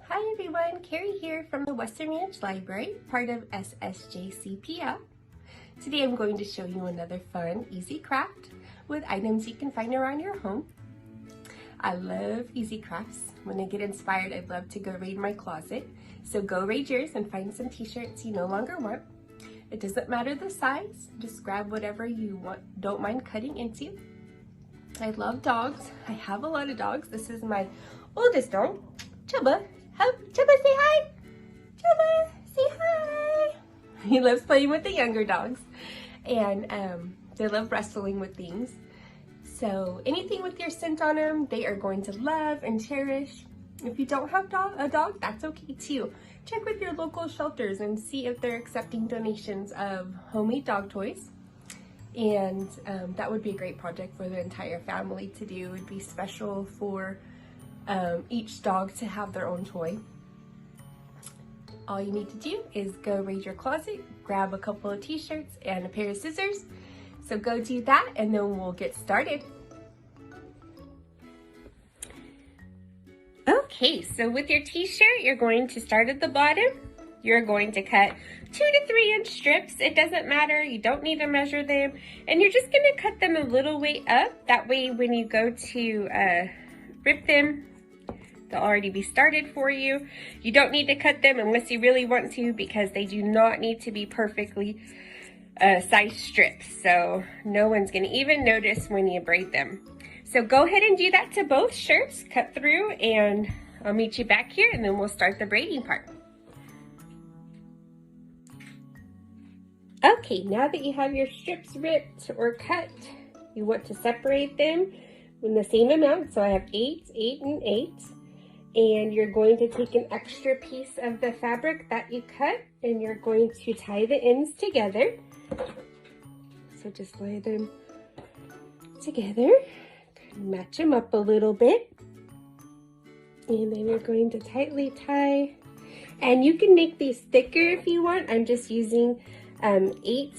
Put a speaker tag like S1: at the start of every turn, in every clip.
S1: Hi everyone, Kari here from the Western Ranch Library, part of SSJCPL. Today I'm going to show you another fun, easy craft with items you can find around your home. I love easy crafts. When I get inspired, I'd love to go raid my closet. So go raid yours and find some t-shirts you no longer want. It doesn't matter the size, just grab whatever you don't mind cutting into. I love dogs. I have a lot of dogs. This is my oldest dog, Chubba. Chubba, say hi! Chubba, say hi! He loves playing with the younger dogs, and they love wrestling with things. So anything with your scent on them, they are going to love and cherish. If you don't have a dog, that's okay too. Check with your local shelters and see if they're accepting donations of homemade dog toys. And that would be a great project for the entire family to do. It would be special for each dog to have their own toy. All you need to do is go raid your closet, grab a couple of t-shirts and a pair of scissors. So go do that and then we'll get started. Okay, so with your t-shirt, you're going to start at the bottom. You're going to cut 2 to 3 inch strips. It doesn't matter, you don't need to measure them. And you're just gonna cut them a little way up. That way when you go to rip them, they'll already be started for you. You don't need to cut them unless you really want to, because they do not need to be perfectly sized strips. So no one's gonna even notice when you braid them. So go ahead and do that to both shirts, cut through, and I'll meet you back here and then we'll start the braiding part. Okay, now that you have your strips ripped or cut, you want to separate them in the same amount. So I have 8, 8, and 8. And you're going to take an extra piece of the fabric that you cut and you're going to tie the ends together. So just lay them together, match them up a little bit. And then you're going to tightly tie. And you can make these thicker if you want. I'm just using 8.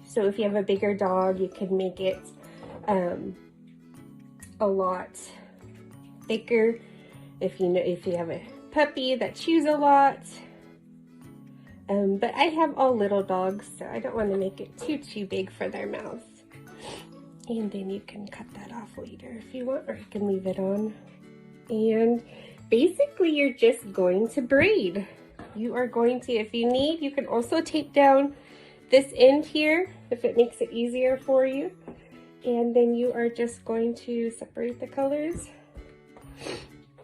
S1: So if you have a bigger dog, you can make it a lot thicker. If you have a puppy that chews a lot. But I have all little dogs, so I don't want to make it too big for their mouths. And then you can cut that off later if you want, or you can leave it on. And basically you're just going to braid. You are going to, if you need, you can also tape down this end here if it makes it easier for you. And then you are just going to separate the colors.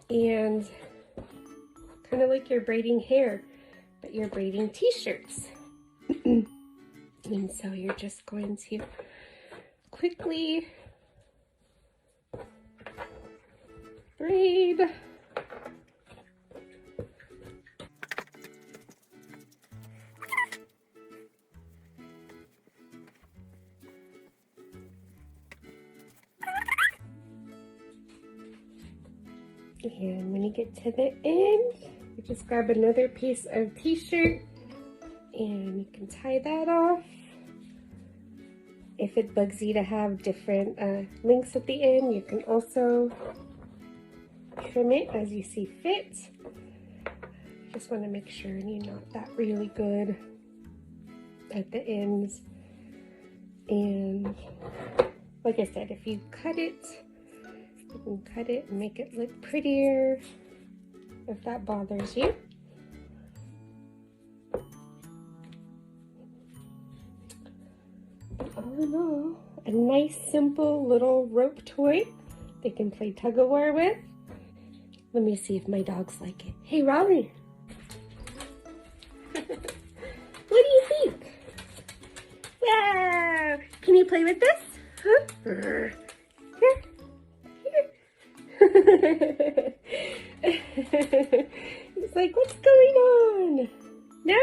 S1: And kind of like you're braiding hair, but you're braiding t-shirts. And so you're just going to quickly braid. And when you get to the end, you just grab another piece of t-shirt and you can tie that off. If it bugs you to have different lengths at the end, you can also trim it as you see fit. Just want to make sure you knot that really good at the ends. And like I said, if you cut it, you can cut it and make it look prettier if that bothers you. All in all, a nice simple little rope toy they can play tug-of-war with. Let me see if my dogs like it. Hey Raleigh, what do you think? Wow, can you play with this? Huh? Here. It's like, what's going on? No?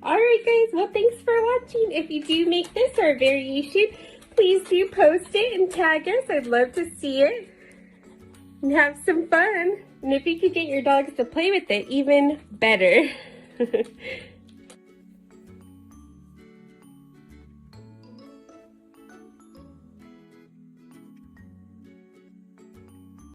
S1: Alright guys, well thanks for watching. If you do make this or a variation, please do post it and tag us. I'd love to see it. And have some fun. And if you could get your dogs to play with it, even better.